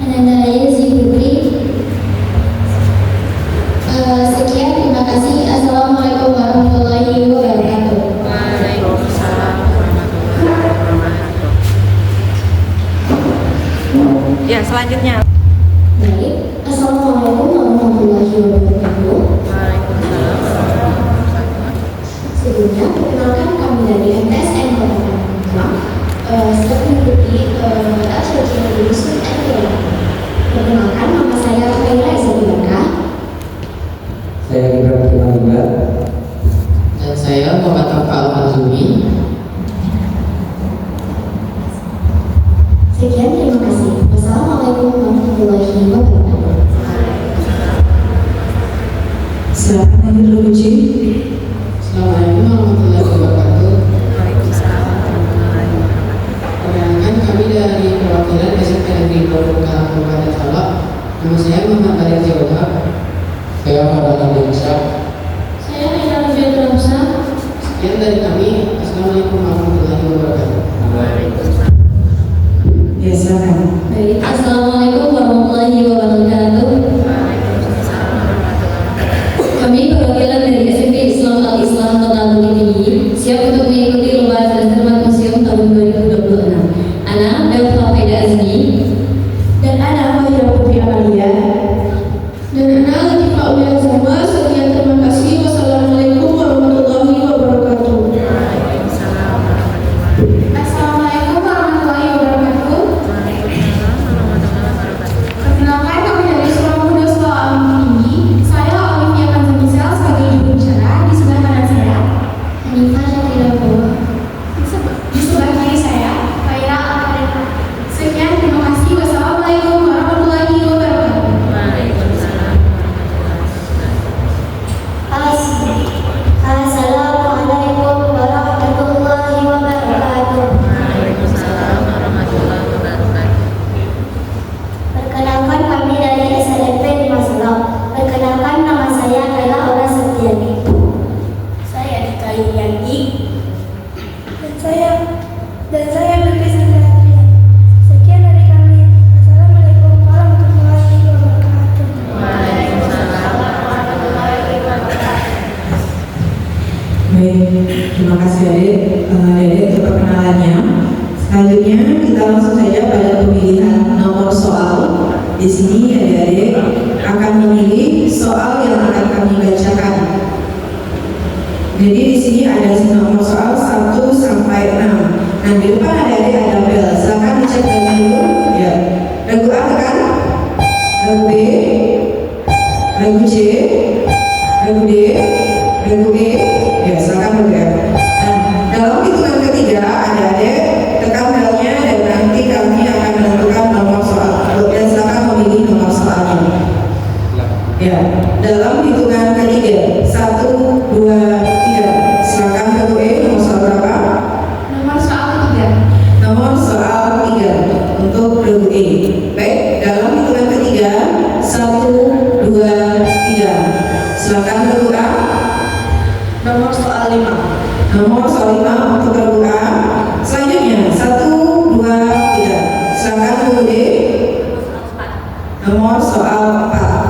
Ananda Yezi Putri. Sekian, terima kasih. Assalamualaikum warahmatullahi wabarakatuh. Waalaikumsalam warahmatullahi wabarakatuh. Ya, selanjutnya. Baik, Assalamualaikum warahmatullahi wabarakatuh. Waalaikumsalam warahmatullahi wabarakatuh. Sebelumnya, perkenalkan kami dari MTSN Kota Tangerang. Sedang mengikuti LCC Dusun NTL. Perkenalkan, nama saya Faira Isabelka. Saya Gibran Kimaluga. Dan saya Muhammad Tafa Al-Mazumi. Sekian, terima kasih. Wassalamualaikum warahmatullahi wabarakatuh. Silakan lanjut dulu Uci. Assalamualaikum warahmatullahi wabarakatuh. Waalaikumsalam warahmatullahi wabarakatuh. Perkenalkan, kami dari perwakilan SMP Negeri Pondok Kabupaten Salak. Nama saya Muhammad Badir Jawab. Saya Fadlan Dinsyah. Saya Aira Rubiat Ramsa. Sekian dari kami. Assalamualaikum warahmatullahi wabarakatuh. Waalaikumsalam. Ya silakan. Baik, Assalamualaikum warahmatullahi wabarakatuh. Waalaikumsalam warahmatullahi wabarakatuh. Kami perwakilan dari SMP Islam Al-Islam Kota Bukit Tinggi siap untuk mengikuti lomba Transformat Museum tahun 2026. Ana Delta Faida Azmi Dan Ana Fahira Putri Amalia. dan Ana Latifah Ulian Sama. Sekian, terima kasih. Wassalamualaikum warahmatullahi wabarakatuh. Waalaikumsalam warahmatullahi wabarakatuh. Assalamualaikum warahmatullahi wabarakatuh. Waalaikumsalam warahmatullahi wabarakatuh. Perkenalkan, kami dari Sekolah Muda Sekolah Alam Tinggi. Saya Olivia Kanzamisel sebagai juru bicara. Di sebelah kanan saya Hanifah Syakira Bowo. Di sebelah kiri saya Faira Al-Farika. Sekian, terima kasih. Wassalamualaikum warahmatullahi wabarakatuh. Waalaikumsalam warahmatullahi wabarakatuh. Assalamualaikum warahmatullahi wabarakatuh. Waalaikumsalam warahmatullahi wabarakatuh. Perkenalkan, kami dari SLMP di Masalah. Perkenalkan, nama saya adalah Aura Septiani. Saya Dika Yulianti. Dan saya Bilqis Andrea. Sekian dari kami. Assalamualaikum warahmatullahi wabarakatuh. Waalaikumsalam warahmatullahi wabarakatuh. Baik, terima kasih Adik untuk perkenalannya. Selanjutnya kita langsung saja pada pemilihan nomor soal. Di sini adik-adik akan memilih soal yang akan kami bacakan. Jadi di sini ada nomor soal 1 sampai 6. Nah di depan adik-adik ada bel. Silakan dicek belnya dulu. Ya. Regu A tekan, regu B, regu C, regu D, regu E. Ya silakan regu F. Nah dalam hitungan ketiga adik-adik tekan belnya dan nanti kami akan menentukan nomor soal. Dan silakan memilih nomor soalnya. Ya, dalam hitungan ketiga 1, 2, 3. Silakan regu E, nomor soal berapa? Nomor soal ketiga. Nomor soal 3 untuk regu E. Baik, dalam hitungan ketiga 1, 2, 3. Silakan regu A. Nomor soal 5. Nomor soal 5 untuk regu A. Selanjutnya 1, 2, 3. Silakan regu D. Nomor soal 4.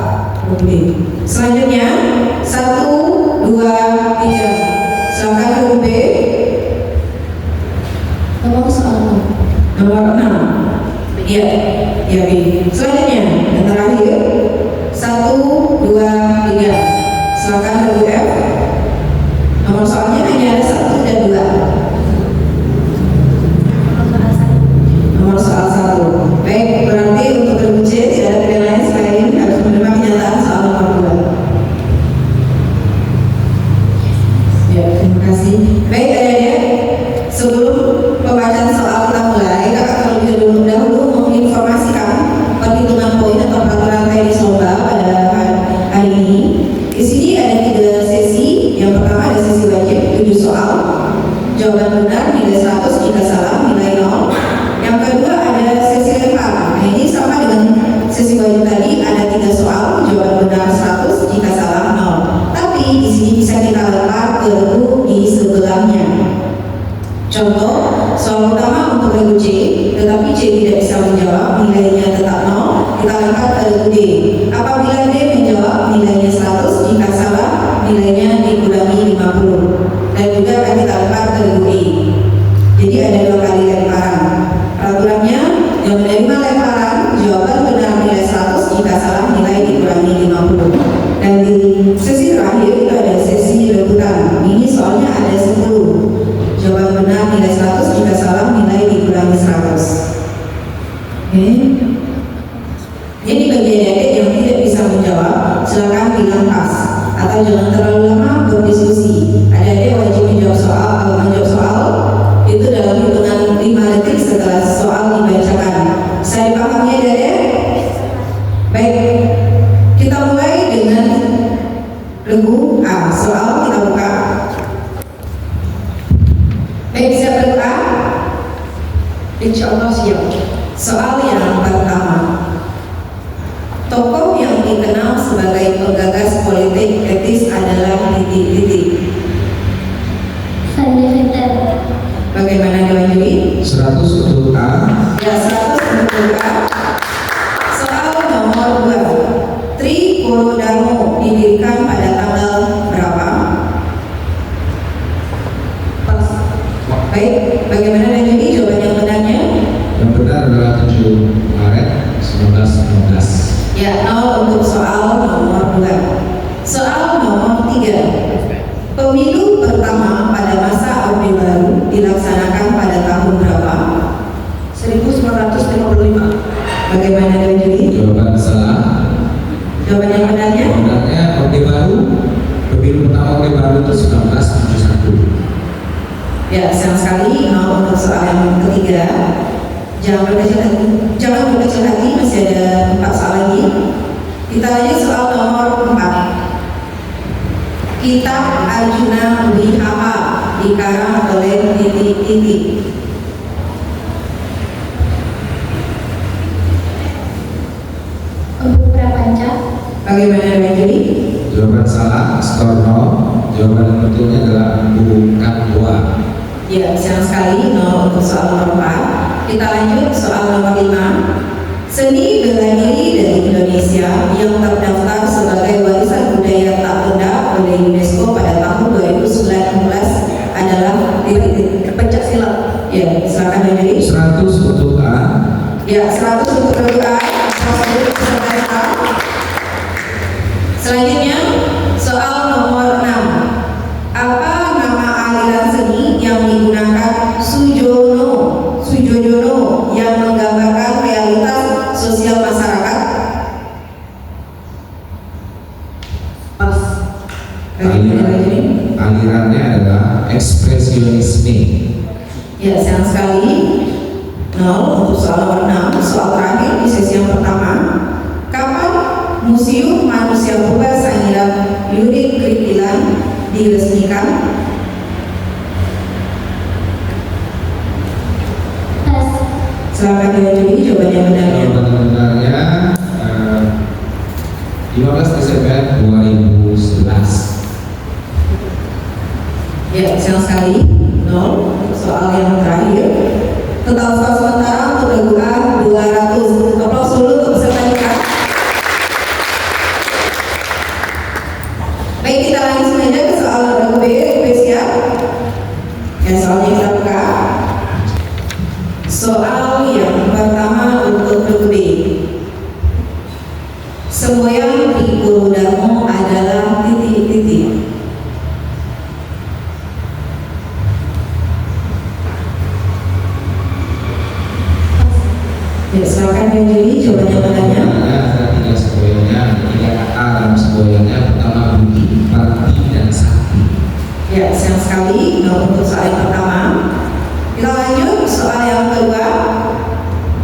Regu D. Selanjutnya 1, 2, 3. Silakan regu B. Nomor soal 6. Nomor 6. Iya, ya B. Selanjutnya yang terakhir 1, 2, 3. Silakan regu F. Nomor soalnya hanya ada 1 dan 2. Nomor soal 1. Baik, berarti untuk regu C tidak ada pilihan lain selain harus menerima kenyataan soal nomor 2. Ya, terima kasih. Baik, adik-adik, sebelum pembacaan soal kita mulai, kakak terlebih dahulu menginformasikan perhitungan jika salah nilai dikurangi 50. Dan di sesi terakhir itu ada sesi rebutan. Ini soalnya ada 10. Jawaban benar nilai 100, jika salah nilai dikurangi 100. Oke. Jadi bagi adik yang tidak bisa menjawab, silakan bilang pas atau jangan terlalu lama berdiskusi. Adik-adik wajib menjawab soal itu dalam hitungan 5 detik setelah soal dibacakan. Saya dipahami adik-adik? Baik, kita mulai dengan regu A. Soal kita buka. Baik, siap regu A? Insya Allah siap. Soal yang pertama. Tokoh yang dikenal sebagai penggagas politik etis adalah titik-titik. Fundamental. Bagaimana dilanjut? 100 untuk A. Ya, 100 untuk A. Soal nomor 2. Tri Puro Darmo didirikan pada tanggal berapa? Pas. Baik, bagaimana dilanjut? Jawaban yang benarnya? Yang benar adalah 7 Maret 1915. Ya, 0 untuk soal nomor 2. Soal nomor 3. Pemilu pertama pada masa Orde Baru dilaksanakan pada tahun berapa? 1955. Bagaimana dilanjut? Jawaban salah. Jawaban yang benarnya? Benarnya Orde Baru, pemilu pertama Orde Baru itu 1971. Ya, sayang sekali 0 untuk soal yang ketiga. Jangan berkecil hati, masih ada 4 soal lagi. Kita lanjut soal nomor 4. Kitab Arjuna Wiwaha dikarang oleh titik-titik. Untuk Prapanca. Bagaimana dilanjut? Jawaban salah, skor 0. Jawaban yang betulnya adalah bukan 2. Ya, sayang sekali 0 untuk soal nomor 4. Kita lanjut soal nomor 5. Seni bela diri dari Indonesia yang terdaftar sebagai warisan budaya tak benda oleh UNESCO pada tahun 2019 adalah titik-titik. Pencak silat. Ya, silakan jadi. 100 untuk A. Ya, 100 untuk kedua. 100 peserta A. Selanjutnya soal nomor 6. Apa nama aliran seni yang digunakan Sujono yang menggambarkan realitas sosial masyarakat? Pas. Alirannya adalah ekspresionisme. Ya, sayang sekali 0 untuk soal nomor 6. Soal terakhir di sesi yang pertama. Kapan Museum Manusia Purba Sangiran Lurik Kripilan diresmikan? Pas. Silakan dilanjut jawaban yang benarnya. Jawaban benarnya 15 Desember 2011. Ya, sayang sekali 0 soal yang terakhir. Total skor sementara untuk regu A 200. Aplaus dulu untuk peserta kita. Baik, kita langsung aja ke soal regu B. Regu B siap? Ya, soalnya kita buka. Soal yang pertama untuk regu B. Semboyan di Puro Darmo adalah titik-titik. Ya, silakan yang jadi jawaban yang benarnya. Ada 3 semboyannya, ada 3 kata dalam semboyannya. Pertama Budi, Parti, dan Sakti. Ya, sayang sekali 0 untuk soal yang pertama. Kita lanjut soal yang kedua.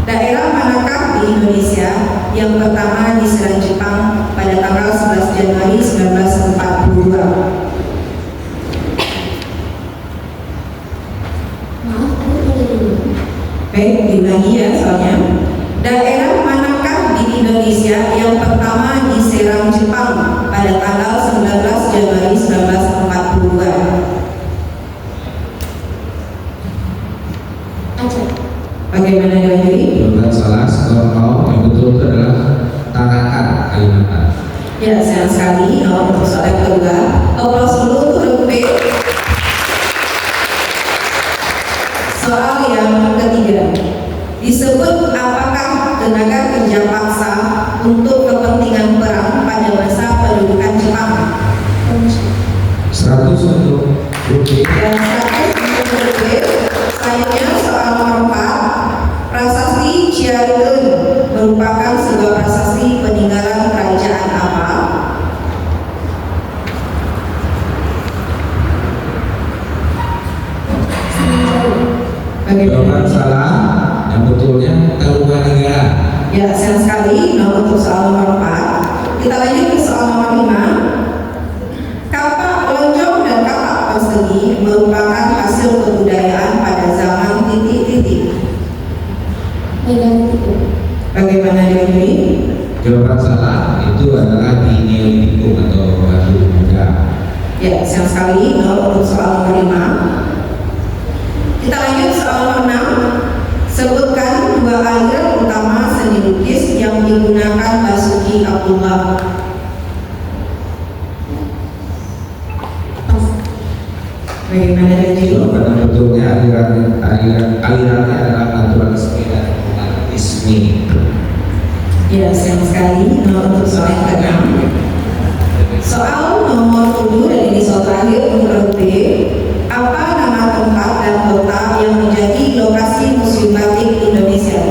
Daerah manakah di Indonesia yang pertama diserang Jepang pada tanggal 11 Januari 1942? Maaf, aku boleh dulu. Baik, diulangi ya soalnya. Daerah manakah di Indonesia yang pertama diserang Jepang pada tanggal 19 Januari 1942? Aceh. Bagaimana dilanjut? Jawaban salah, skor 0. Yang betul itu adalah Tarakan, Kalimantan. Ya, sayang sekali 0 untuk soal yang kedua. Aplaus dulu untuk regu B. Soal yang ketiga. Disebut apakah tenaga kerja paksa untuk Grup B. Ya, silakan untuk grup B. Selanjutnya soal nomor 4. Prasasti Ciaruleun merupakan sebuah prasasti peninggalan kerajaan apa? Jawaban salah, yang betulnya Tarumanegara. Ya, sayang sekali. Nah, untuk soal nomor 4, kita lanjut ke soal nomor 5. Kapak lonjong dan kapak persegi merupakan hasil kebudayaan pada zaman titik-titik. Bagaimana dengan ini? Jawaban salah, itu adalah di Neolitikum atau batu muda. Ya, sayang sekali. Nah, untuk soal nomor 5. Kita lanjut soal nomor 6. Sebutkan dua aliran utama seni lukis yang digunakan Basuki Abdullah. Bagaimana dengan ini? Jawaban yang betulnya alirannya adalah naturalisme dan romantisme. Ya, sayang sekali. Nah, untuk soal yang ke-6. Soal nomor 7 dan ini soal terakhir untuk B. Apa nama tempat dan kota yang menjadi lokasi Museum Batik Indonesia?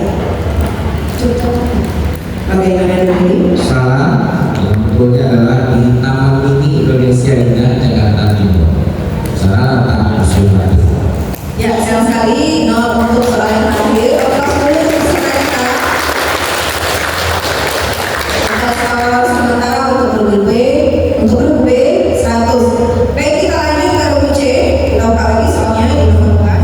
Bagaimana dengan ini? Salah, yang betulnya adalah di Taman Mini Indonesia Indah, Jakarta Timur. Salah, Taman Museum Batik. Ya, sayang sekali. Nah, untuk soal yang terakhir, atas dulu kita. Atas sementara untuk grup B, untuk grup B 100. Baik, kita lanjut ke grup C. Kita buka lagi soalnya di nomor 4.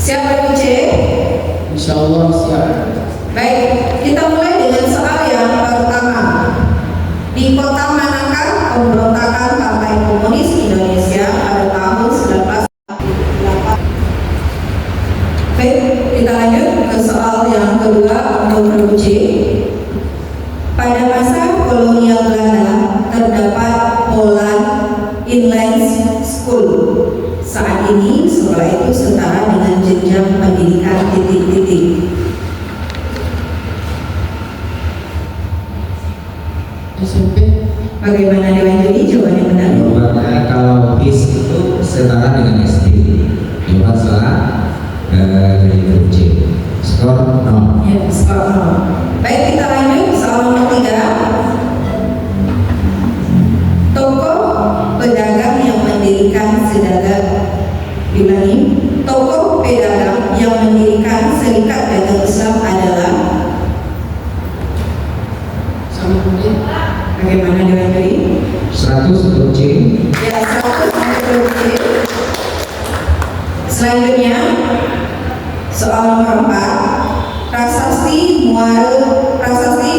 Siap grup C? Insya Allah siap. Baik, kita mulai dengan soal yang pertama. Di kota manakah pemberontakan Partai Komunis Indonesia pada tahun 1948? Baik, kita lanjut ke soal yang kedua untuk grup C. Pada masa kolonial Belanda terdapat Holland Inland School. Saat ini sekolah itu setara dengan jenjang pendidikan titik-titik. SMP. Bagaimana dengan Jody? Jawaban yang benar. Jawabannya kalau BIS itu setara dengan SD. Jawaban salah dari grup C. Skor 0. Ya, skor 0. Baik, kita lanjut soal nomor 3. Tokoh pedagang yang mendirikan tokoh pedagang yang mendirikan Serikat Dagang Islam adalah Sama kemudian. bagaimana dengan Jody? 100 grup C. Ya, 100 untuk grup C. Selanjutnya soal nomor 4. Prasasti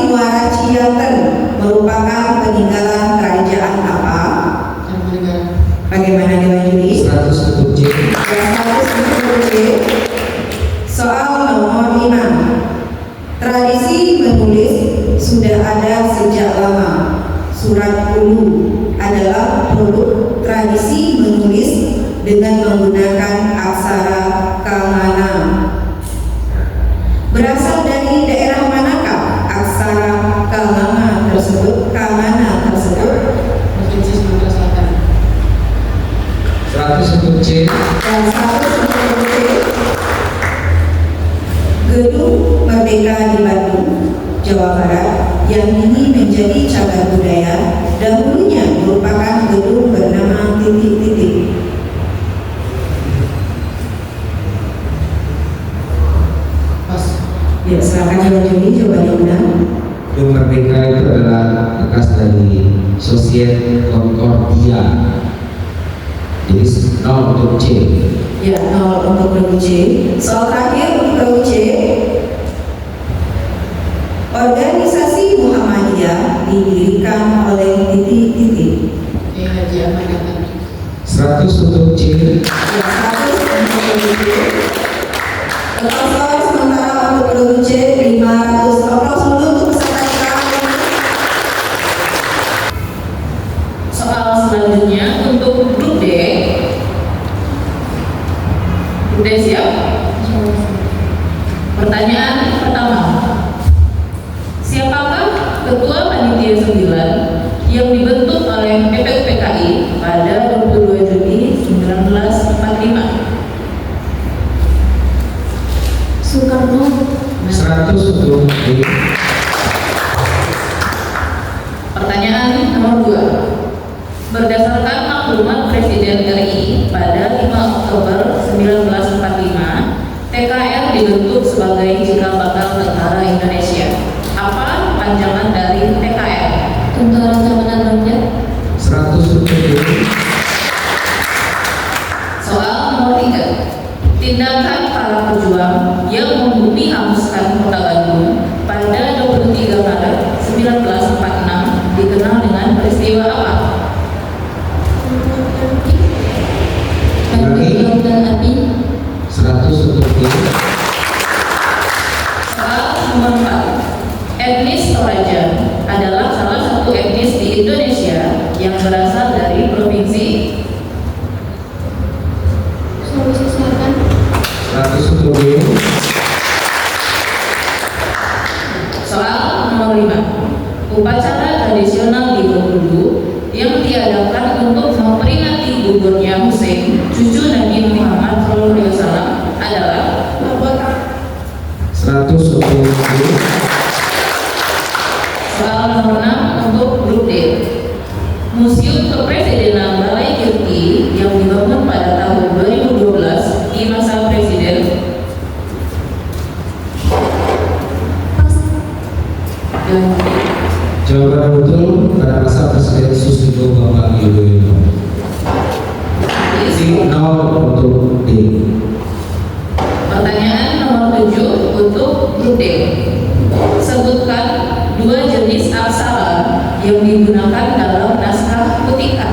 Muara Cianten merupakan peninggalan kerajaan apa? Tarumanegara. Bagaimana dengan Judi? 100 grup C. Ya, 100 untuk grup C. Soal nomor 5. Tradisi menulis sudah ada sejak lama. Surat Ulu adalah produk tradisi menulis dengan menggunakan aksara Kangana. Berasal dari daerah manakah aksara Kangana tersebut? Provinsi Sumatera Selatan. 100 grup C. Dan 100 untuk grup C. Gedung Merdeka di Bandung, Jawa Barat yang kini menjadi cagar budaya dahulunya merupakan gedung bernama titik-titik. Pas. Ya, silakan jawab Juni, jawabannya benar. Gedung Merdeka itu adalah bekas dari Soviet Concordia. Jadi 0 untuk C. Ya, 0 untuk grup C. Soal terakhir untuk grup C. Organisasi Muhammadiyah didirikan oleh titik-titik. Haji Ahmad Hatta. 100 untuk C. Ya, 100 untuk grup C. Total skor sementara untuk grup C 500. Aplaus dulu untuk peserta kita. Soal selanjutnya untuk grup D. Grup D siap? Pertanyaan pertama. Siapakah Ketua Panitia 9 yang dibentuk oleh oleh PPUPKI pada 22 Juni 1945? Soekarno. 100 untuk B. Pertanyaan nomor 2. Berdasarkan maklumat Presiden RI pada 5 Oktober 1945, TKR dibentuk sebagai cikal bakal tentara Indonesia. Apa panjangan dari TKR? Tentara Keamanan Rakyat. 100 untuk B. Soal nomor 3. Tindakan para pejuang yang membumi hanguskan kota Bandung pada 23 Maret 1946 dikenal dengan peristiwa apa? Banjir Lautan Api. 100 untuk B. Soal nomor 4. Etnis Toraja adalah salah satu etnis di Indonesia yang berasal dari provinsi Sulawesi Selatan. 100 untuk B. Soal nomor 5. Upacara tradisional di Bengkulu yang diadakan untuk memperingati gugurnya Hussein, cucu Nabi Muhammad SAW adalah 100 untuk B. soal nomor 6 untuk grup D. Museum Kepresidenan Balai Kirti yang dibangun pada tahun 2012 di masa Presiden Jawaban betul pada masa Presiden Susilo Bambang Yudhoyono. 0 untuk D. Pertanyaan nomor 7 untuk grup D. Sebutkan 2 jenis aksara yang digunakan dalam naskah Kutika.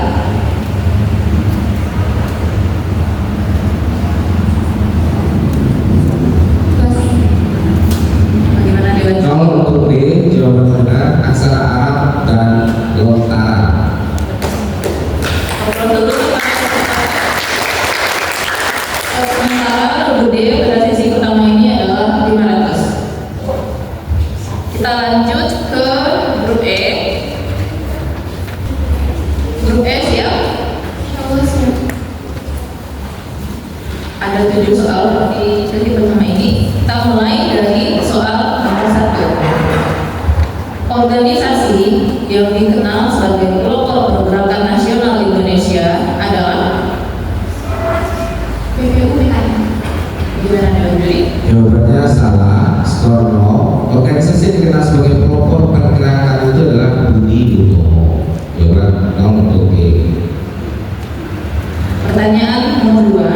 Bagaimana Dewan? 0 untuk B. Jawaban benar aksara Arab dan Lontara. Kontrol dulu. Sementara grup D pada sesi pertama ini adalah 500. Kita lanjut ke grup E. Grup E siap? Ada 7 soal di sesi pertama ini. Kita mulai dari soal nomor 1. Organisasi yang dikenal sebagai Kelompok Pergerakan Nasional Indonesia adalah PPUPKI. gimana Dewan Juri? Jawabannya salah. Skor 0. Organisasi yang dikenal sebagai pelopor pergerakan itu adalah Budi Utomo. Jawaban 0 untuk B. Pertanyaan nomor 2.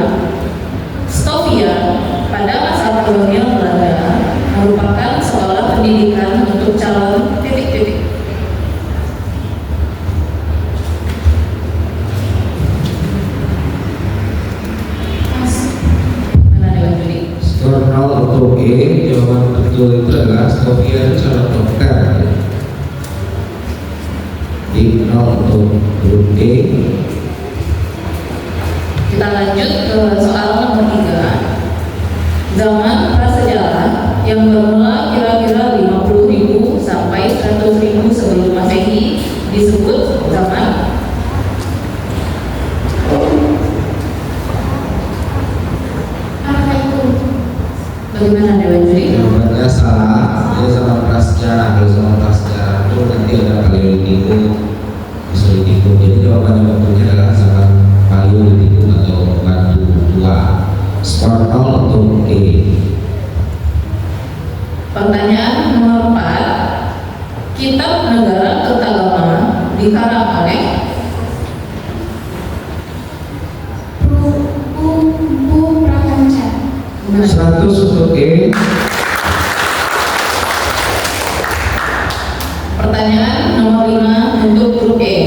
Stovia pada masa kolonial Belanda merupakan sekolah pendidikan untuk calon titik-titik. Mana Dewan Juri? Skor 0 untuk E. Jawaban betul itu adalah Stovia calon dokter. Di 0 untuk grup D. Kita lanjut ke soal nomor 3. Zaman prasejarah yang bermula kira-kira 50.000 sampai 100.000 sebelum Masehi disebut zaman Arkaikum. bagaimana Dewan Juri? Jawabannya salah. Dia zaman prasejarah. Kalau zaman prasejarah itu nanti ada Paleolitikum, Mesolitikum. Jadi jawaban yang betulnya adalah zaman Paleolitikum atau Batu Tua. Skor 0 untuk E. Pertanyaan nomor 4. Kitab Negara Kertagama dikarang oleh Bu Prakanca. 100 untuk E. Pertanyaan nomor 5 untuk grup E.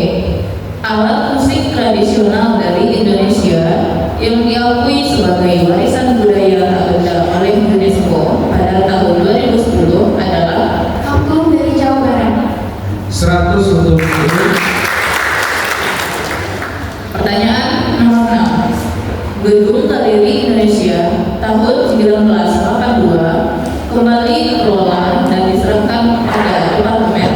Alat musik tradisional dari Indonesia yang diakui sebagai warisan budaya tak benda oleh UNESCO pada tahun 2010 adalah Angklung dari Jawa Barat. 100 untuk E. Pertanyaan nomor 6. Gedung Galeri Indonesia tahun 1982 kembali dikelola dan diserahkan pada Departemen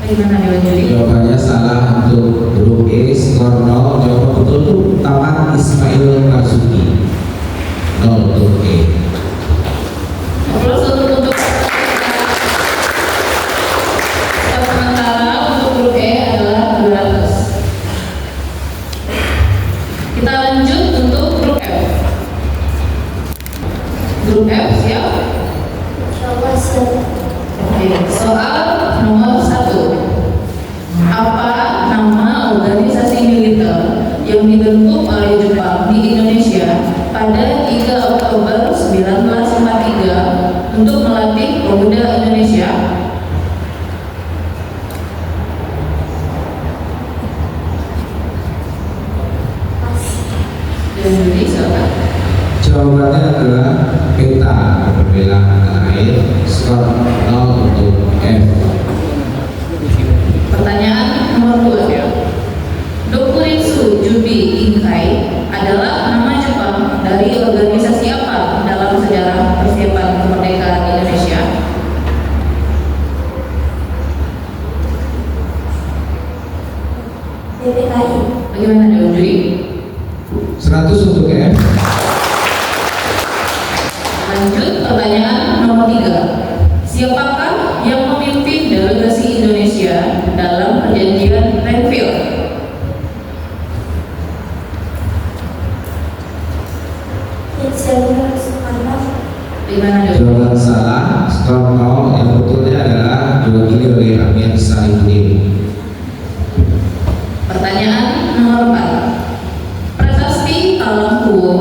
Bagaimana Dewan Juri? Jawabannya salah untuk grup E, skor 0. Jawaban betul itu Taman Ismail Marzuki. 0 untuk E. Terus untuk sementara untuk grup E adalah 200. Kita lanjut untuk grup F. Grup F siap? Insyaallah siap. Oke, soal nomor 1. Apa nama organisasi militer yang dibentuk oleh Jepang di Indonesia pada 3 Oktober 1943 untuk melatih pemuda Indonesia? Dan Juri silakan. Jawabannya adalah peta perbedaan tanah air. Skor 0 untuk F. Pertanyaan nomor 2 ya. Dokuritsu Jubi Inkai adalah nama Jepang dari organisasi apa dalam sejarah persiapan kemerdekaan Indonesia? BPKI. Bagaimana Dewan Juri? 100 untuk F. Lanjut pertanyaan nomor 3. Siapakah yang memimpin delegasi Indonesia dalam perjanjian Renville? Insinyur Soekarno. Bagaimana Dewan? Jawaban salah. Skor 0. Yang betulnya adalah diwakili oleh Amir Salihuddin. Pertanyaan nomor 4. Prasasti Talangkuwo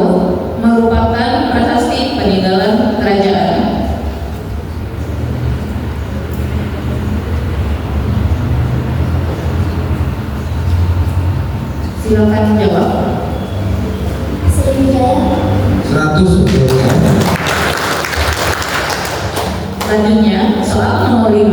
merupakan prasasti peninggalan kerajaan. Silakan jawab. Sriwijaya. 100 untuk F. Selanjutnya, soal nomor 5.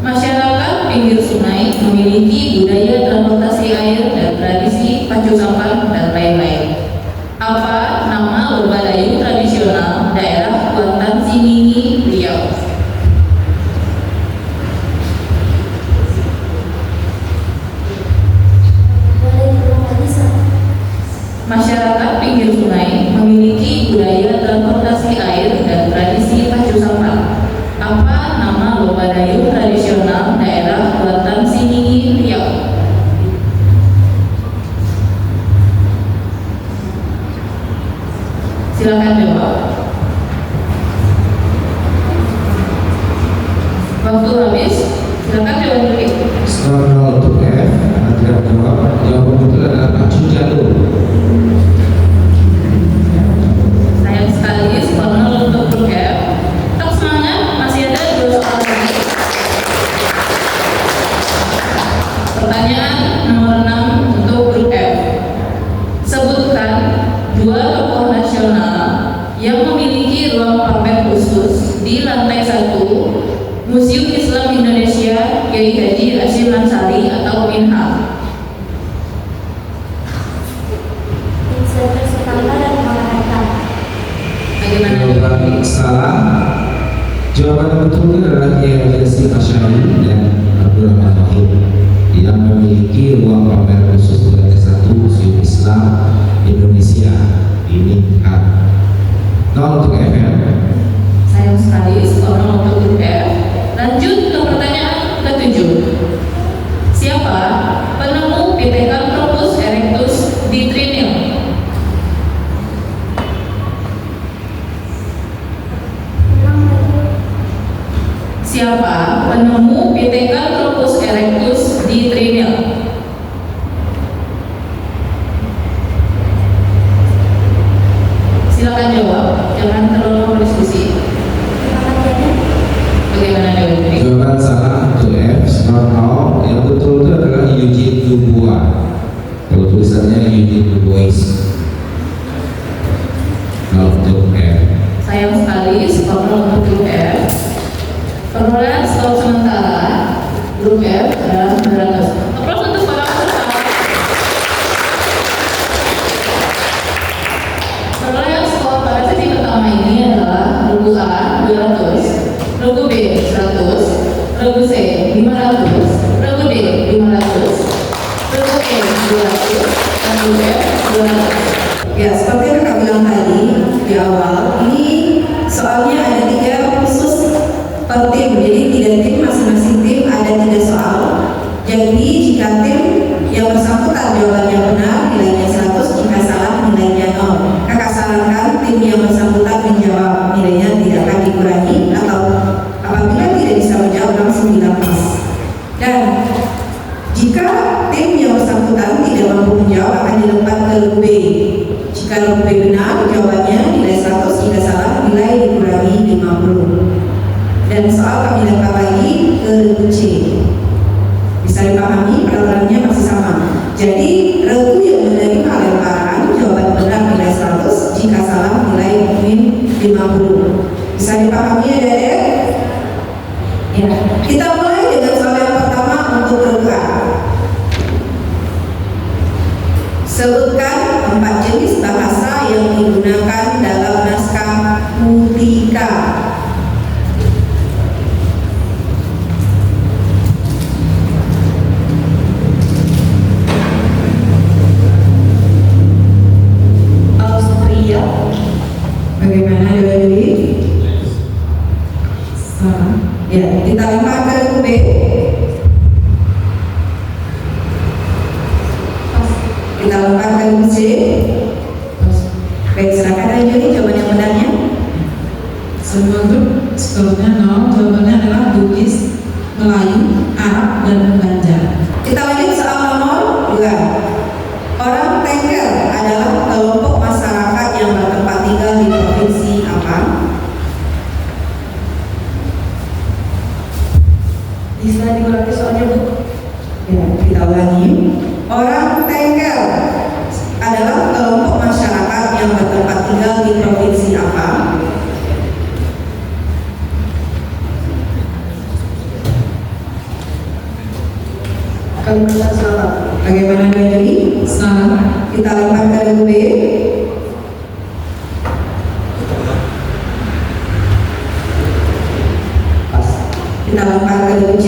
Masyarakat pinggir sungai memiliki budaya transportasi air dan tradisi pacu sampan dan lain-lain. Apa nama lomba dayung tradisional daerah Kuantan Siningi, Riau? Boleh diulang lagi, Sir? Masyarakat pinggir sungai memiliki budaya transportasi air dan tradisi pacu sampan. Apa nama lomba dayung tradisional daerah Kuantan Siningi, Riau? Silakan jawab. Waktu habis. Silakan jawab dulu. Skor 0 untuk F. Karena tidak menjawab. Jawaban betul adalah pacu jalur. Sayang sekali skor 0 untuk grup F. Tetap semangat, masih ada 2 soal lagi. Pertanyaan nomor 6 untuk grup F. Sebutkan 2 tokoh nasional yang memiliki ruang pamer khusus di lantai 1 Museum Islam Indonesia Kiai Haji Hasyim Ansari atau Minhal. Insinyur Soekarno dan Muhammad Hatta. Bagaimana? Jawaban salah. Jawaban yang betul adalah Kiai Haji Hasyim Asy'ari dan Abdurrahman Wahid yang memiliki ruang pamer khusus di lantai 1 Museum Islam Indonesia di Minhal. 0 untuk FM. Sayang sekali skor 0 untuk grup F. Lanjut ke pertanyaan ke-7. Siapa penemu Pithecanthropus erectus di Trinil? Ulang lagi. Siapa penemu Pithecanthropus erectus di Trinil? Silakan jawab, jangan terlalu berdiskusi. Muhammad Yani. Bagaimana Dewan Juri? Jawaban salah untuk F. Skor 0. Yang betul itu adalah Eugene Dubois. Kalau tulisannya Eugene Dubois. 0 untuk F. Sayang sekali skor 0 untuk grup F. Perolehan skor sementara grup F adalah 900. Aplaus untuk para peserta. Perolehan skor pada sesi pertama ini adalah grup A 200, grup B 100, regu C 500, regu D 500, regu E 200, regu F 200. Ya, seperti yang kami bilang tadi di awal, ini soalnya ada 3 khusus per tim. Jadi 3 tim, masing-masing tim ada 3 soal. Jadi jika tim yang bersangkutan jawabannya benar, nilainya 100, jika salah nilainya 0. Kakak sarankan tim yang bersangkutan menjawab, nilainya tidak akan dikurangi, atau apabila tidak bisa menjawab langsung dilepas. Dan jika tim yang bersangkutan tidak mampu menjawab akan dilempar ke regu B. Jika regu B benar, jawabannya nilai 100, jika salah nilai dikurangi 50. Dan soal kami lempar lagi ke regu C. Bisa dipahami, peraturannya masih sama. Jadi regu yang menerima lemparan jawaban benar nilai 100, jika salah nilai min 50. Bisa dipahami ya Dek? Ya. Kita mulai dengan soal yang pertama untuk regu A. Sebutkan 4 jenis bahasa yang digunakan dalam naskah Mutika. Austria. Bagaimana Dewi? Sama. Ya, kita lempar ke regu B. Kita lempar ke regu C. Baik, silakan aja nih jawaban yang benarnya. Semua grup skornya 0, jawabannya adalah Bugis, Melayu, Arab, dan Banjar. Kita lanjut soal nomor 2. Orang Tengger adalah kelompok masyarakat yang bertempat tinggal di provinsi apa? Bisa diulangi soalnya Bu? Ya, kita ulangi. Orang Tengger adalah kelompok masyarakat yang bertempat tinggal di provinsi apa? Kalimantan Selatan. Bagaimana Dwi? Salah. Kita lempar ke regu B. Pas. Kita lempar ke regu C.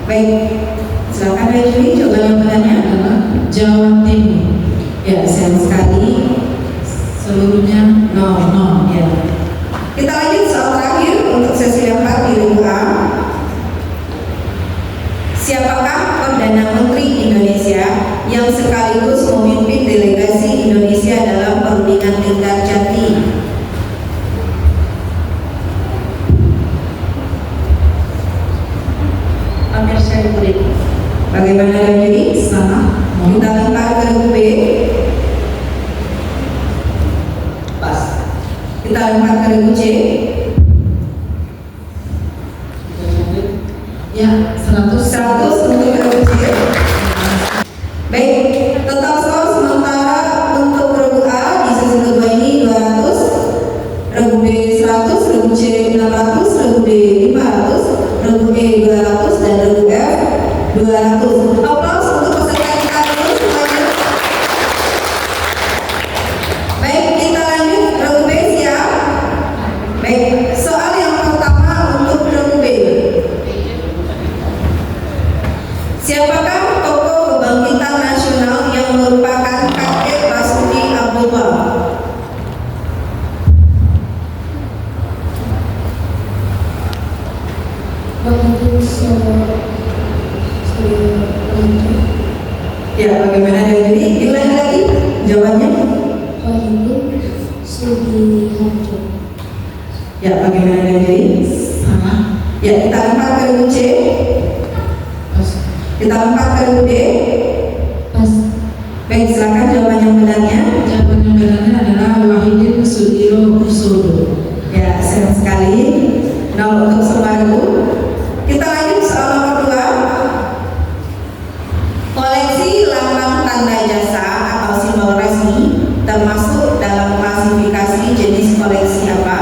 Baik, silakan Dwi, jawaban yang benarnya adalah Jawa Timur. ya, sayang sekali Seluruhnya 0. ya. Kita lanjut soal terakhir untuk sesi lempar di regu A. Siapakah Perdana Menteri Indonesia yang sekaligus memimpin delegasi Indonesia dalam perundingan Linggarjati? Amir Syarifudin. Bagaimana Dwi? Salah. Kita lempar ke regu B. Pas. Kita lempar ke regu C. Ya, 100. 100 untuk regu C. Baik, total skor sementara untuk regu A di sesi kedua ini 200, regu B 100, regu C 600, regu D 500, regu E 200, dan regu F 200. Aplaus untuk peserta kita dulu semuanya. Baik, kita lanjut regu B siap. Baik, soal yang pertama untuk regu B. Siapakah tokoh kebangkitan nasional yang merupakan kakek Basuki Abdullah? Ya, bagaimana Dwi? Diulangi lagi jawabannya. Ya, bagaimana Dwi? Salah. Ya, kita lempar ke regu C. Kita lempar ke regu D. Baik, silakan jawaban yang benarnya. Jawaban yang benarnya adalah Wahidin Sudiro Husodo. Ya, sayang sekali 0 untuk semua regu. Kita lanjut soal nomor 2. Koleksi lambang tanda jasa atau simbol resmi termasuk dalam klasifikasi jenis koleksi apa?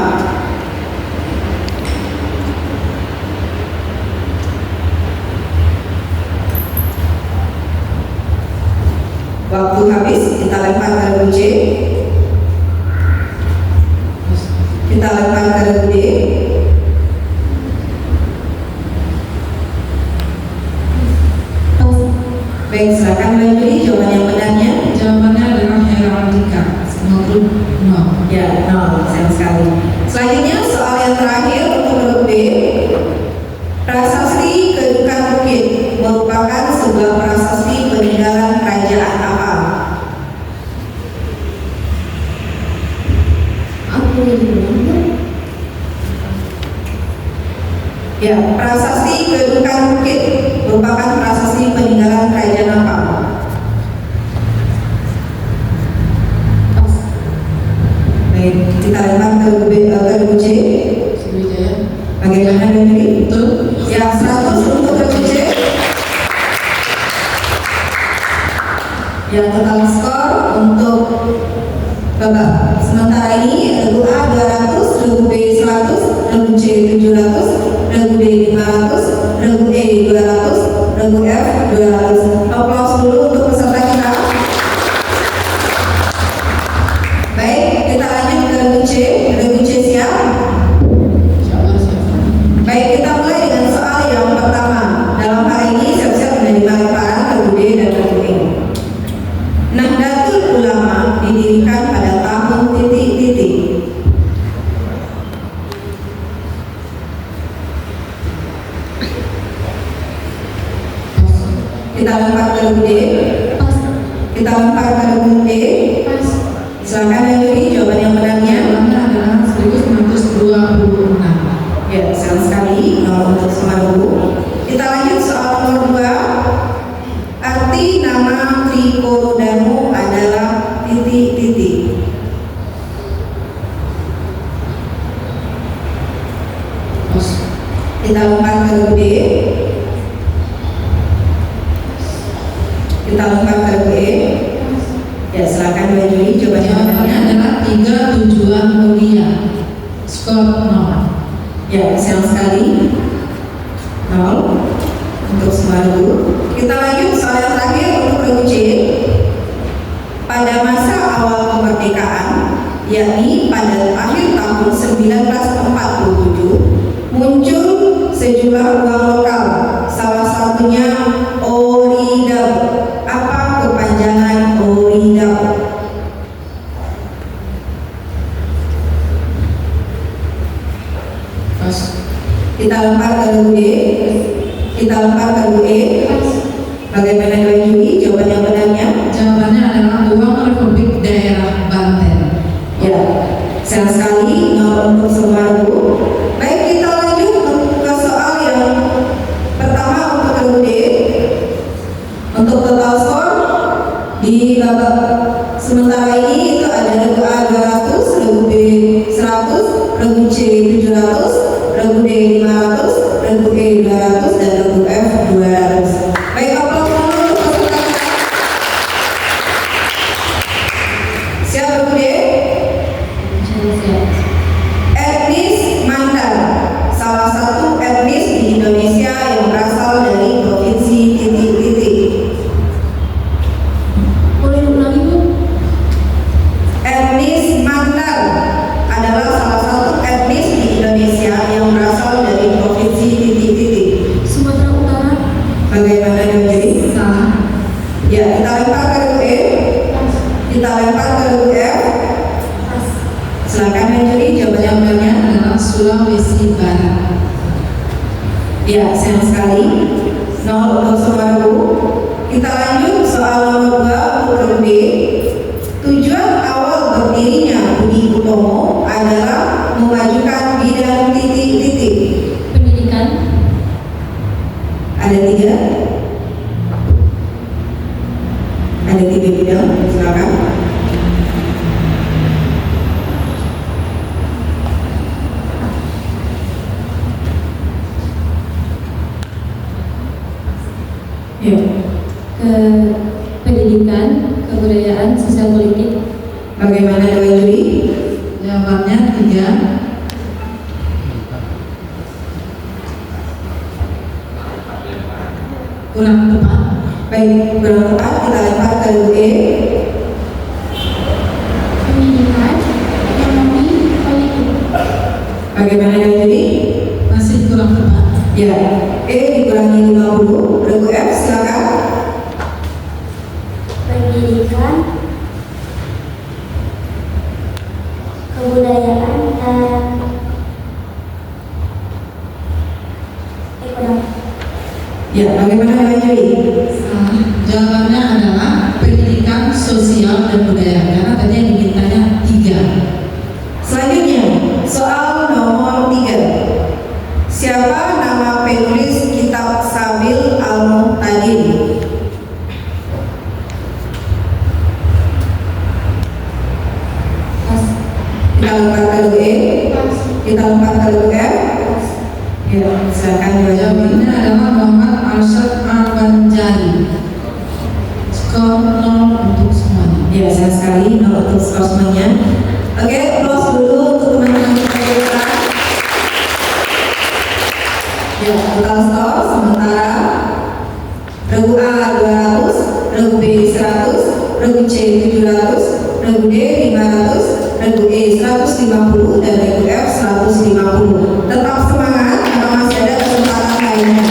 Waktu habis, kita lempar ke regu C. Kita lempar ke regu D. Ya, prasasti Kedukan Bukit merupakan prasasti peninggalan kerajaan apa? Baik, kita lempar ke regu C. Sriwijaya. Bagaimana Dendri? Betul. Ya, 100 untuk regu C. Ya, total skor untuk babak sementara ini regu A 200, regu B 100, regu C 700, regu D 500, regu E 200, regu F 200. Aplaus dulu untuk peserta kita. Baik, kita lanjut ke regu C. Regu C siap? Siapa siapa? Baik, kita mulai dengan soal yang pertama. Dalam hal ini siap-siap menerima lemparan regu D dan regu E. Nahdlatul Ulama didirikan pada tahun titik-titik. Kita lempar ke regu D. Pas. Kita lempar ke regu D. Pas. Silakan yang juri jawaban yang benarnya. Jawabannya adalah 1926. Ya, sayang sekali untuk semua regu. Kita lanjut soal nomor 2. Arti nama Trikorodamo adalah titik-titik. Pos. Kita lempar ke regu D. Kita lempar ke regu E. Ya, silakan dua juri jawaban yang Jawabannya benarnya. adalah 3 tujuan mulia. Skor 0. Ya, sayang sekali 0 untuk semua regu. Kita lanjut soal yang terakhir untuk regu C. Pada masa awal kemerdekaan, yakni pada akhir tahun 1947, muncul sejumlah uang lokal, salah satunya Oridab. Apa kepanjangan Oridab? Pas. Kita lempar ke regu D. Kita lempar ke regu E. Bagaimana dua juri jawaban yang benarnya? Jawabannya adalah uang Republik Daerah Banten. Ya, sayang sekali 0 untuk semua regu. Baik, kita lanjut ke soal yang pertama untuk regu D. Untuk total skor di babak sementara ini itu ada regu A 200, regu B 100, regu C 700, regu D 500, regu E 200, dan regu F 200. Baik, aplaus dulu untuk peserta kita. Siap regu D? Etnis Mandar, salah satu etnis di Indonesia yang berasal dari provinsi titik-titik. Boleh ulangi Bu? Etnis Mandar adalah salah satu etnis di Indonesia yang berasal dari provinsi titik-titik. Sumatera Utara. Bagaimana Dewi? Salah. Ya, kita lempar ke regu E. Kita lempar ke regu F. Pas. Silakan menjadi jawaban yang benarnya. Adalah Sulawesi Barat. Ya, sayang sekali 0 untuk semua regu. Kita lanjut soal nomor 2 untuk regu D. Tujuan awal berdirinya Budi Utomo adalah memajukan bidang titik-titik. Pendidikan. Ada 3. Ada 3 bidang. Silakan. Ke pendidikan, kebudayaan, sosial politik. Bagaimana dua juri? Jawabannya 3. Kurang tepat. Baik, kurang tepat. Kita lempar ke regu E. Pendidikan, ekonomi, politik. Bagaimana dua juri? Masih kurang tepat. Ya, E dikurangi 50. Regu F silakan. Pendidikan, kebudayaan, dan ekonomi. Ya, bagaimana dua juri? Salah. Jawabannya adalah pendidikan, sosial, dan budaya. Karena tadi yang dimintanya 3. Selanjutnya, soal nomor 3. Siapa nama Kita lempar ke regu E. Kita lempar ke regu F. Ya, silakan dibaca. Jawabannya adalah Muhammad Arsyad Al-Banjari. Skor 0 untuk semuanya. Ya, sayang sekali 0 untuk skor semuanya. Oke, close dulu untuk teman-teman kita yang lain. Ya, total skor sementara regu A 200, regu B 100, regu C 700, regu D 500, regu E 150 dan regu F 150. Tetap semangat karena masih ada kesempatan lainnya.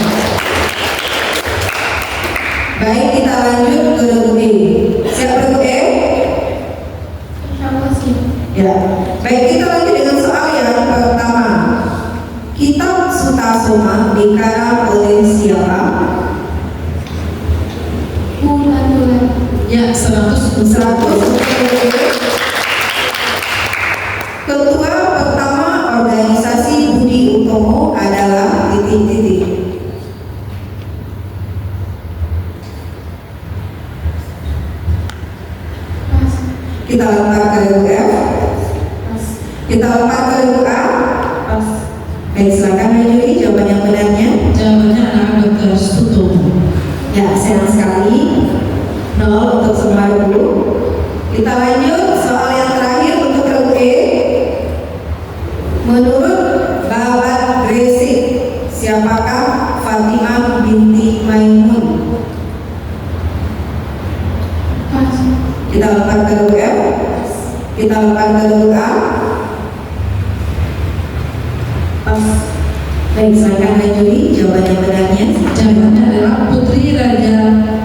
Baik, kita lanjut ke regu E. Siap regu E? Ya. Baik, kita lanjut dengan soal yang pertama. Kitab Sutasoma dikarang oleh siapa? Ya, 100 Ketua pertama organisasi Budi Utomo adalah titik-titik. Kita lempar ke regu F. Kita lempar ke regu A. Baik, silakan menjadi jawaban yang benarnya. Jawabannya adalah Dr. Sutomo. Ya, sayang sekali 0 untuk semua regu. Kita lanjut soal yang terakhir untuk regu E. Menurut Babat Gresik, siapakah Fatimah binti Maimun? Kita lempar ke regu F. Kita lempar ke regu A. Baik, silakan lanjuti jawaban yang benarnya. Jawabannya adalah Putri Raja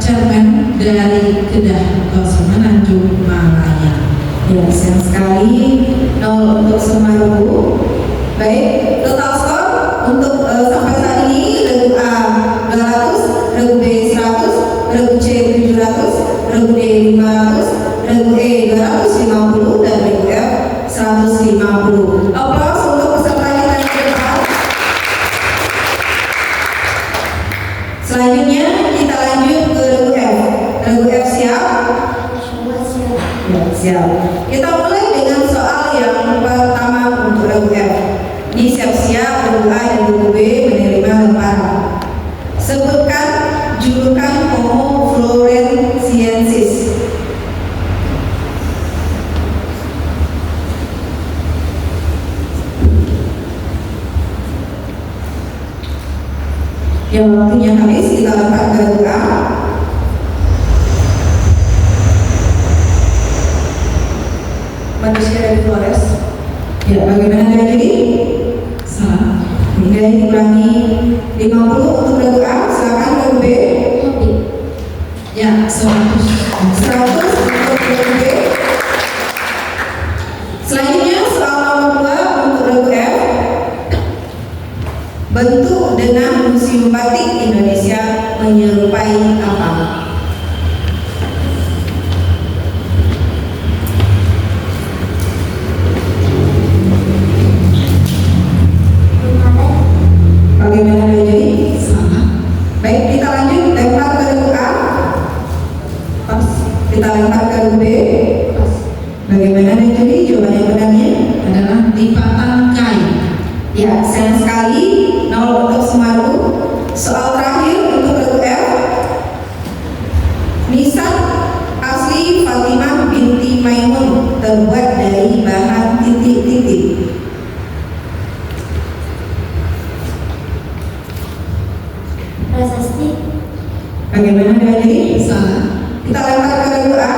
Cermen dari Kedah, Semenanjung Malaya. Ya, sayang sekali 0 untuk semua regu. Baik, total skor untuk sampai saat ini regu A 200, regu B 100, regu C 700, regu D 500, regu E 250 dan regu F 150. Aplaus untuk peserta kita yang keempat. Selanjutnya kita lanjut ke regu F. Regu F siap? Ya, siap. Kita mulai dengan soal yang pertama untuk regu F. Ini siap-siap regu A dan regu B menerima lemparan. Sebutkan julukan Homo floresiensis. Yang waktunya habis, kita lempar ke regu A. Manusia dari Flores. Ya, bagaimana dengan jadi? Salah. Nilai dikurangi 50 untuk regu A. Silakan regu B. Ya, 100. 100 untuk regu B. Selanjutnya soal nomor 2 untuk regu F. Bentuk denah Museum Batik Indonesia menyerupai apa? Bagaimana jadi? Salah. Baik, kita lanjut lempar ke regu A. Pas. Kita lempar ke regu B. Pas. Bagaimana jadi jawaban yang benarnya? Adalah lipatan kain. Ya, sayang sekali 0 untuk semua regu. Soal terakhir untuk regu F. Nisan asli Fatimah binti Maimun terbuat dari bahan titik-titik. Bagaimana dengan ini? Salah. Kita lempar ke regu A.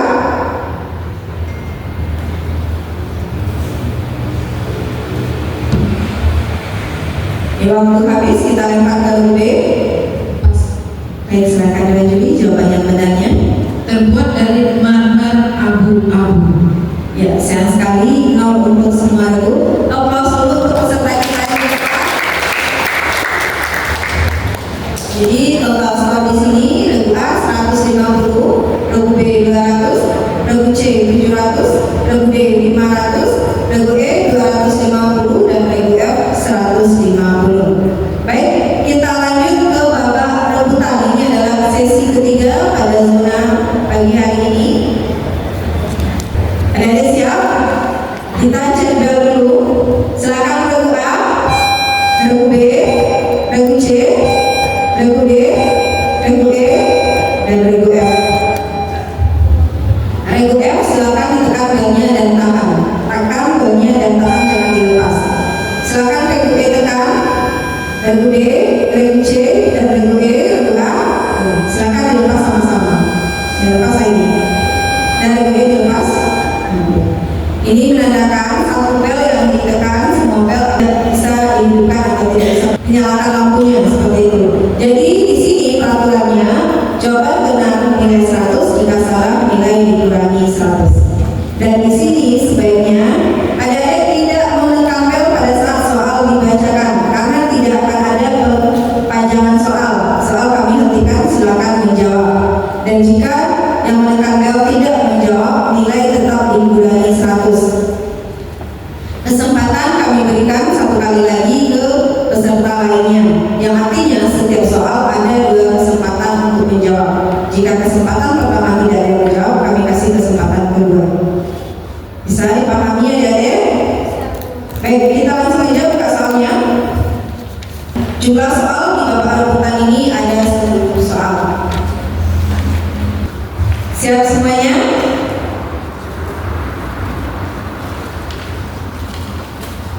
Ya, waktu habis, kita lempar ke regu B. Pas. Baik, silakan dilanjuti jawaban yang benarnya. Terbuat dari marmer abu-abu. Ya, sayang sekali 0 untuk semua regu. Aplaus dulu untuk peserta kita yang keempat. Jadi total skor di sini regu A 150, regu B 200, regu C 700, regu D 500, regu E 250 dan regu F 150. Baik, kita lanjut ke babak rebutan. Ini adalah sesi ketiga pada zona pagi hari ini. Ada siap? Kita cek F, silakan ditekan belnya dan tahan. Tekan belnya dan tahan, jangan dilepas. Silakan regu E tekan, regu D, regu C, dan regu E, regu A. Silakan dilepas sama-sama. Dilepas ini. Dan regu E dilepas. Ini menandakan satu bel yang ditekan, semua bel bisa dihidupkan atau tidak bisa menyalakan lampunya seperti itu. Jadi di sini peraturannya jawaban benar nilai 100, jika salah nilai dikurangi 100. Dan di sini sebaiknya adik-adik tidak menekan bel pada saat soal dibacakan karena tidak akan ada perpanjangan soal. Soal kami hentikan, silakan menjawab. Dan jika yang menekan bel tidak menjawab, nilai tetap dikurangi 100. Kesempatan kami berikan satu kali lagi ke peserta lainnya, yang artinya setiap soal ada 2 kesempatan untuk menjawab. Jika kesempatan pertama tidak ada yang menjawab, kami kasih kesempatan kedua. Bisa dipahami ya adik? Baik, kita langsung aja buka soalnya. Jumlah soal di babak rebutan ini ada 10 soal. Siap semuanya?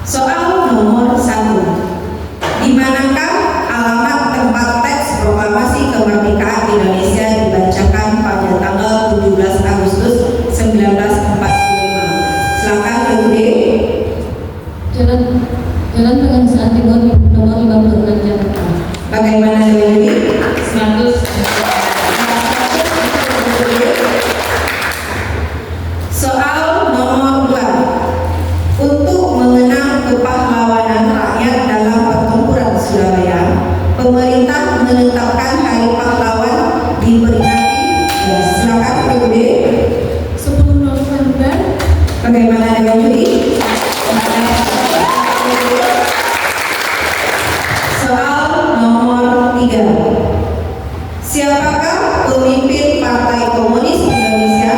Soal nomor 1. Di manakah alamat tempat teks proklamasi kemerdekaan Indonesia dibacakan pada tanggal 17 Agustus 1945? Silakan Ibu D. Jalan Pengajian Timur nomor 56 Jakarta. Bagaimana dengan ini? 100. Soal nomor 2. Untuk mengenang kepahlawanan rakyat dalam pertempuran Surabaya, pemerintah menetapkan Hari Pahlawan diperingati. Silakan Ibu D. 10 November. Bagaimana dengan Judi? Soal nomor 3. Siapakah pemimpin Partai Komunis Indonesia?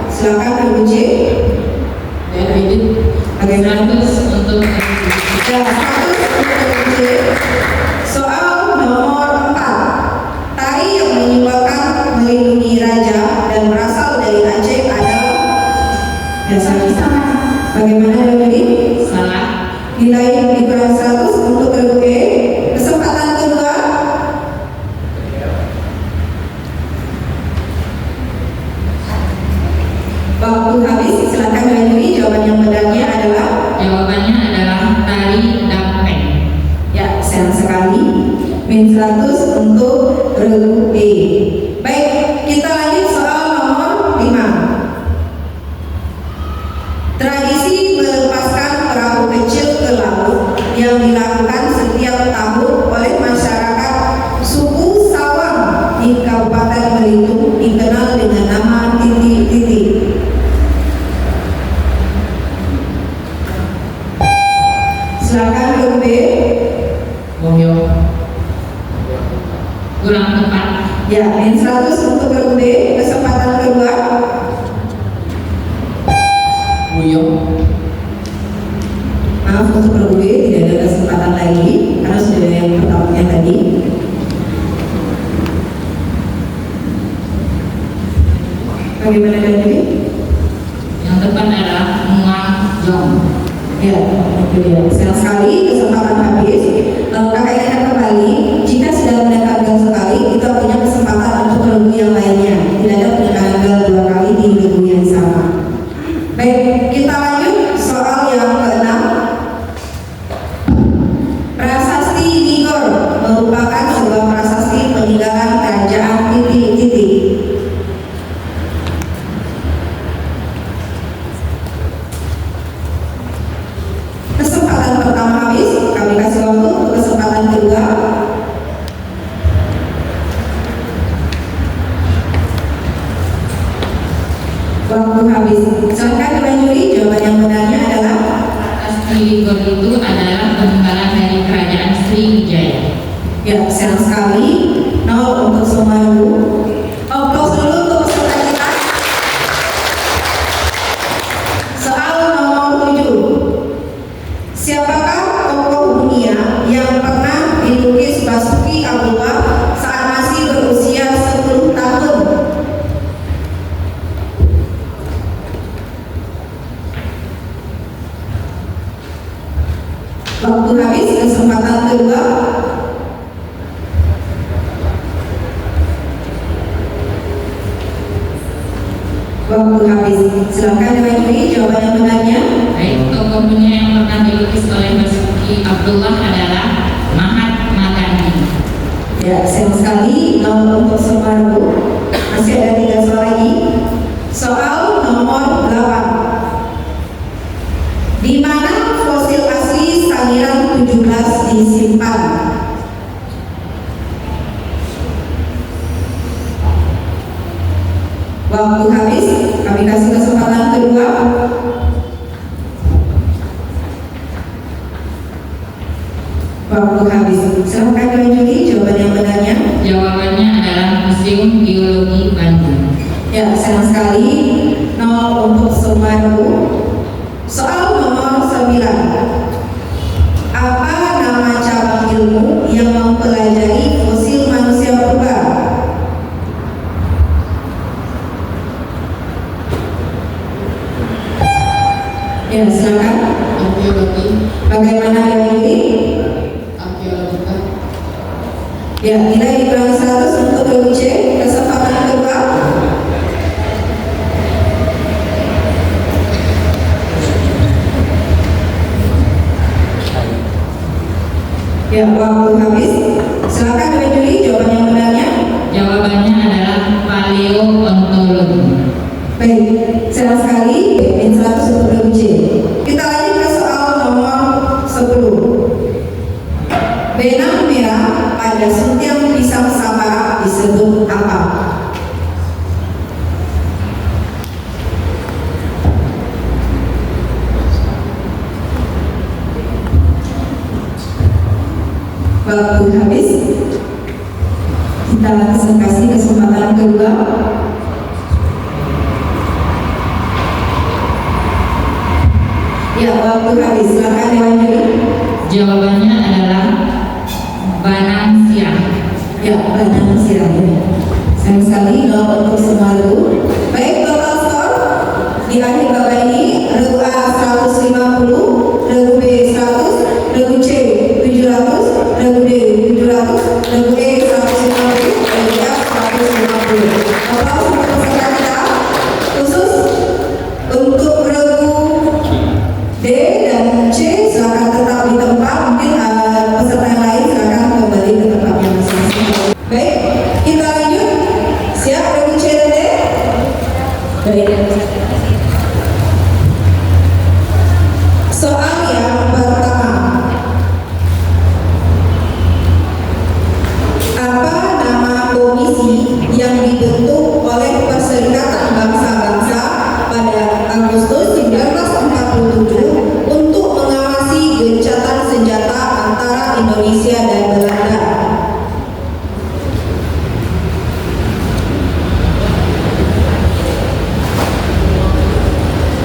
Silakan Ibu C. Bagaimana? 100 untuk Dan 100 untuk Ibu C. Soal nomor 4. Tari yang menyuarakan melindungi raja dan berasal dari Aceh adalah bagaimana dengan ini? salah. Nilai dikurangi 100 untuk regu E. Kesempatan kedua. Waktu habis, silakan menunjukkan jawaban yang benarnya adalah Jawabannya adalah tari dampeng. ya, sayang sekali. Min 100 untuk regu E. Baik, kita lanjut soal nomor 5. Tradisi melepaskan perahu kecil ke laut yang dilakukan setiap tahun oleh masyarakat suku Sawang di Kabupaten Belitung dikenal dengan nama titik-titik. Silakan regu B. Boyo. Kurang tepat. Ya, min 100 untuk regu B. Kesempatan kedua. Buyo. Maaf untuk regu B, tidak ada kesempatan lagi karena sudah ada yang pertamanya tadi. Bagaimana tadi? Yang tepat adalah Muang Jong. Ya, itu dia. Sayang sekali kesempatan habis. Kakak ingatkan kembali, jika sudah menekan bel sekali, kita punya kesempatan untuk regu yang lainnya. Tidak ada penekanan bel 2 kali di regu yang sama. Baik, kita lanjut soal yang ke-6. Prasasti Nigor merupakan sebuah prasasti peninggalan kerajaan titik-titik. Kesempatan pertama habis, kami kasih waktu untuk kesempatan kedua. Waktu habis. Silakan dilanjutkan. Jawaban yang benarnya adalah Prasasti Ligor itu adalah peninggalan dari kerajaan Sriwijaya. ya, sayang sekali. 0 untuk semua dulu. Aplaus dulu untuk peserta kita. Soal nomor 7. Siapakah tokoh dunia yang pernah dilukis Basuki Abdullah saat masih berusia 10 tahun? Waktu habis, kesempatan kedua. Waktu habis. Silakan diwakili jawaban yang benarnya. Baik, tokoh dunia yang pernah dilukis oleh Basuki Abdullah adalah Mahatma Gandhi. Ya, sayang sekali. Untuk semua Bu. Masih ada 3 soal lagi. Soal nomor 8. Di mana fosil asli Sangiran 17 disimpan? Waktu habis, kami kasih kesempatan kedua. Waktu habis. Silakan dilanjuti jawaban yang benarnya. Jawabannya adalah Museum Geologi Bandung. Ya, sayang sekali. 0 untuk semua Bu. Soal nomor 9. Apa nama cabang ilmu yang mempelajari fosil manusia purba? Ya, silakan. Arkeologi. Bagaimana ini? Arkeologika. Ya, nilai dikurangi 100 untuk Ibu C. Kesempatan kedua. Ya, waktu habis. Silakan dilanjuti jawaban yang benarnya. Jawabannya adalah paleontologi. Baik, sayang sekali. Min 100 untuk Ibu C. Kita lanjut ke soal nomor 10. Benang merah pada setiap pisang sabara disebut apa? Waktu habis. Kita kasih kesempatan kedua. Ya, waktu habis. Silakan dilanjuti. Jawabannya adalah Banang Siang. Ya, banyak silakan. Sayang sekali 0 untuk semua Regu. Baik, total skor di akhir babak ini Regu A 150, Regu B 100, Regu C 700, Regu D 700, Regu E 150, Regu F 150. Total untuk peserta kita khusus untuk Regu D dan C silakan tetap di tempat. Mungkin peserta yang lain silakan kembali ke tempatnya masing-masing. Baik, kita lanjut. Siap Regu C dan D? Baik. Soal yang pertama. Apa nama komisi yang dibentuk oleh Perserikatan Bangsa-Bangsa pada Agustus 1947 untuk mengawasi gencatan senjata antara Indonesia dan Belanda?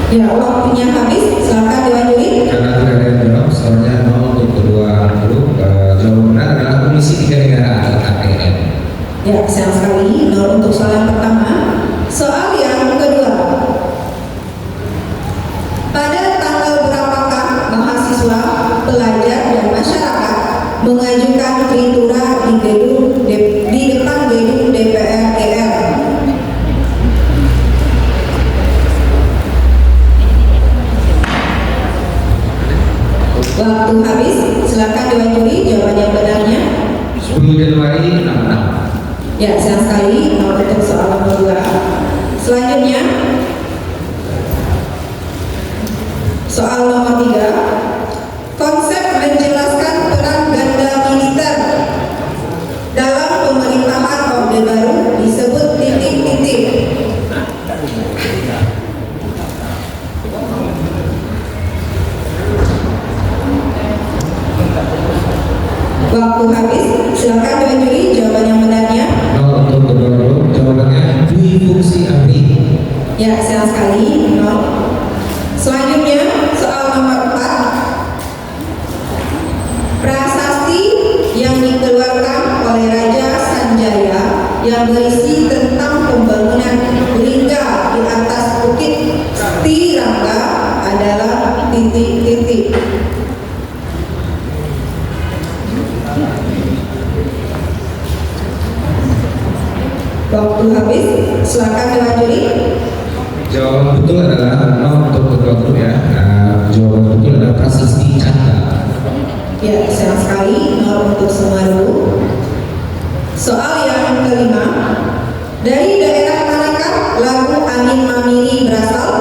Ya, waktunya habis. Silakan dilanjuti. Karena tidak ada yang jawab, soalnya 0 untuk kedua grup. Jawaban benar adalah Komisi 3 Negara atau KPN. Ya, sayang sekali 0 untuk soal yang pertama. Soal yang kedua. Pada tanggal berapakah mahasiswa, pelajar, dan masyarakat mengajukan tritura di depan gedung DPR RI? Waktu habis. Silakan dilanjuti jawaban yang benarnya. 10 Januari 66. Ya, sayang sekali 0 untuk soal nomor 2. Selanjutnya soal nomor 3. Konsep menjelaskan peran ganda militer dalam pemerintahan Orde Baru disebut titik-titik. Waktu habis. Silakan dilanjuti jawaban yang benarnya. 0 untuk kedua grup. Jawabannya dui fungsi ABRI. Ya, sayang sekali 0. Selanjutnya soal nomor 4. Prasasti yang dikeluarkan oleh Raja Sanjaya yang berisi tentang pembangunan lingga di atas bukit Tirangga adalah titik-titik. Silakan Dewan Juri. Jawaban betul adalah untuk kedua grup ya. Jawaban betul adalah prasasti canda. Ya, sayang sekali, 0 untuk semua dulu. Soal yang kelima, dari daerah manakah lagu Angin Mamiri berasal?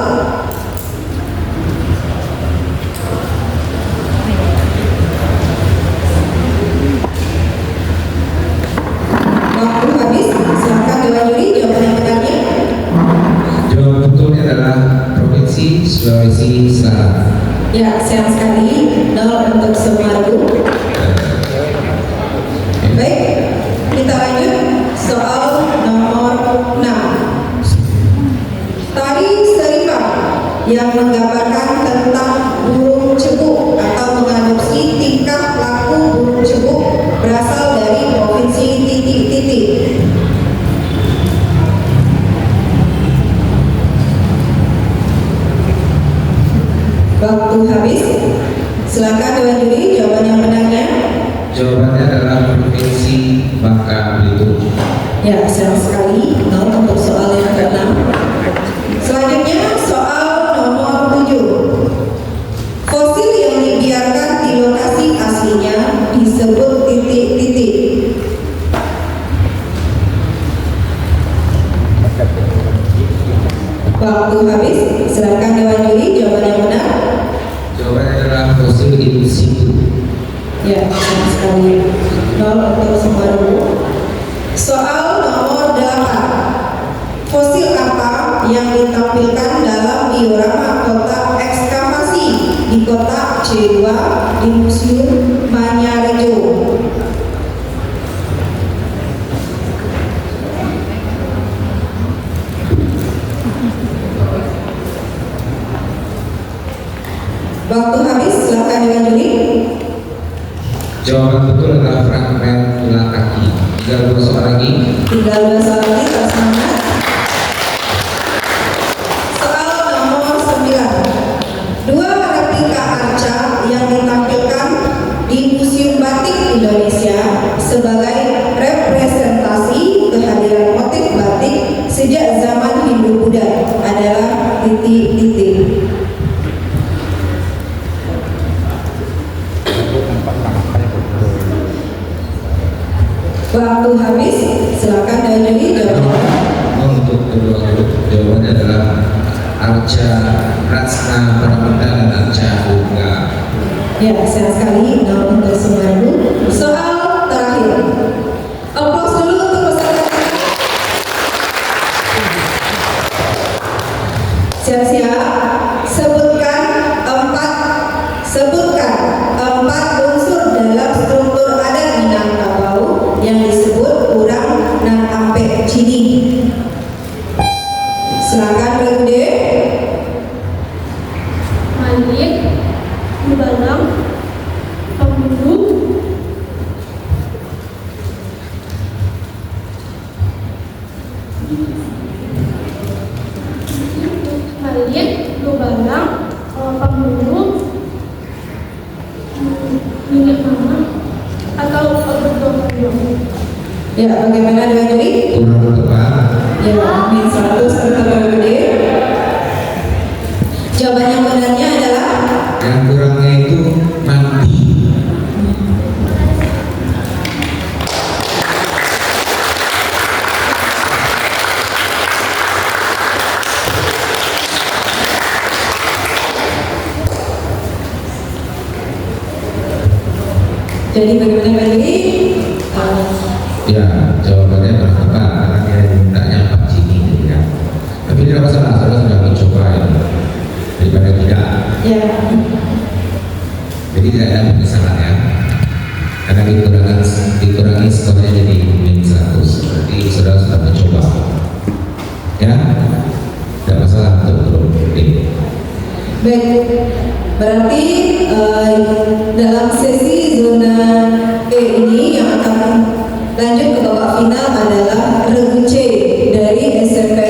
Waktu habis, silakan Dewan Juri jawaban yang benarnya. Jawaban betulnya adalah Provinsi Sulawesi Selatan. Ya, sayang sekali, 0 untuk semua dulu. Baik, kita lanjut soal nomor 6. Tari Seripang yang menggambarkan tentang burung cebuk atau mengadopsi tingkah laku burung cebuk berasal dari provinsi titik-titik. Waktu habis, silakan Dewan Juri jawaban yang benarnya. Jawabannya adalah Provinsi Bangka Belitung. Ya, sayang sekali, 0 untuk soal yang ke-6. Selanjutnya soal nomor 7. Fosil yang dibiarkan di lokasi aslinya disebut titik-titik. Waktu habis, silakan Dewan Juri jawaban yang benar. Jawabannya adalah fosil in situ. Ya, sayang sekali, 0 untuk semua dulu. Soal nomor 8. Fosil apa yang ditampilkan dalam diorama kotak ekskavasi di kotak C2 di Museum Manyarejo? Waktu habis, silakan Dewan Juri. Jawaban betul adalah fragmen tulang kaki. Tinggal 2 soal lagi. Tinggal 2 soal lagi, tetap semangat. Soal nomor 9. 2 replika arca yang ditampilkan di Museum Batik Indonesia sebagai representasi kehadiran motif batik sejak zaman Hindu-Buddha adalah titik-titik. Waktu habis, silakan Dewan Juri jawabannya. Untuk kedua grup jawabannya adalah Arca Ratsna Pramita dan Arca Bunga. Ya, sayang sekali, 0 untuk semua dulu. Soal terakhir. Aplaus dulu untuk peserta. Siap-siap. Sebutkan empat unsur dalam struktur adat Minangkabau yang disebut urang nan ampe cini. Silakan Bude. Malik, Balang, Pembunuh, Malik, Balang, Pembunuh, Minyak Mama, atau Pembunuh. Ya, bagaimana Dewan Juri? Kurang tepat. Ya, min 100 untuk Bude. Jawaban yang benarnya adalah Yang kurangnya itu mandi. jadi bagaimana Dewan Juri? Ya, jawabannya kurang tepat karena dia mintanya Pak Cini ya. Tapi tidak masalah, saya sudah mencoba ini daripada tidak. Ya, Jadi tidak ada penyesalan ya. Karena dikurangi skornya jadi min 100. Berarti saudara sudah mencoba. Ya, tidak masalah untuk grup B. baik. Berarti dalam sesi zona E ini yang akan lanjut ke babak final adalah Regu C dari SMP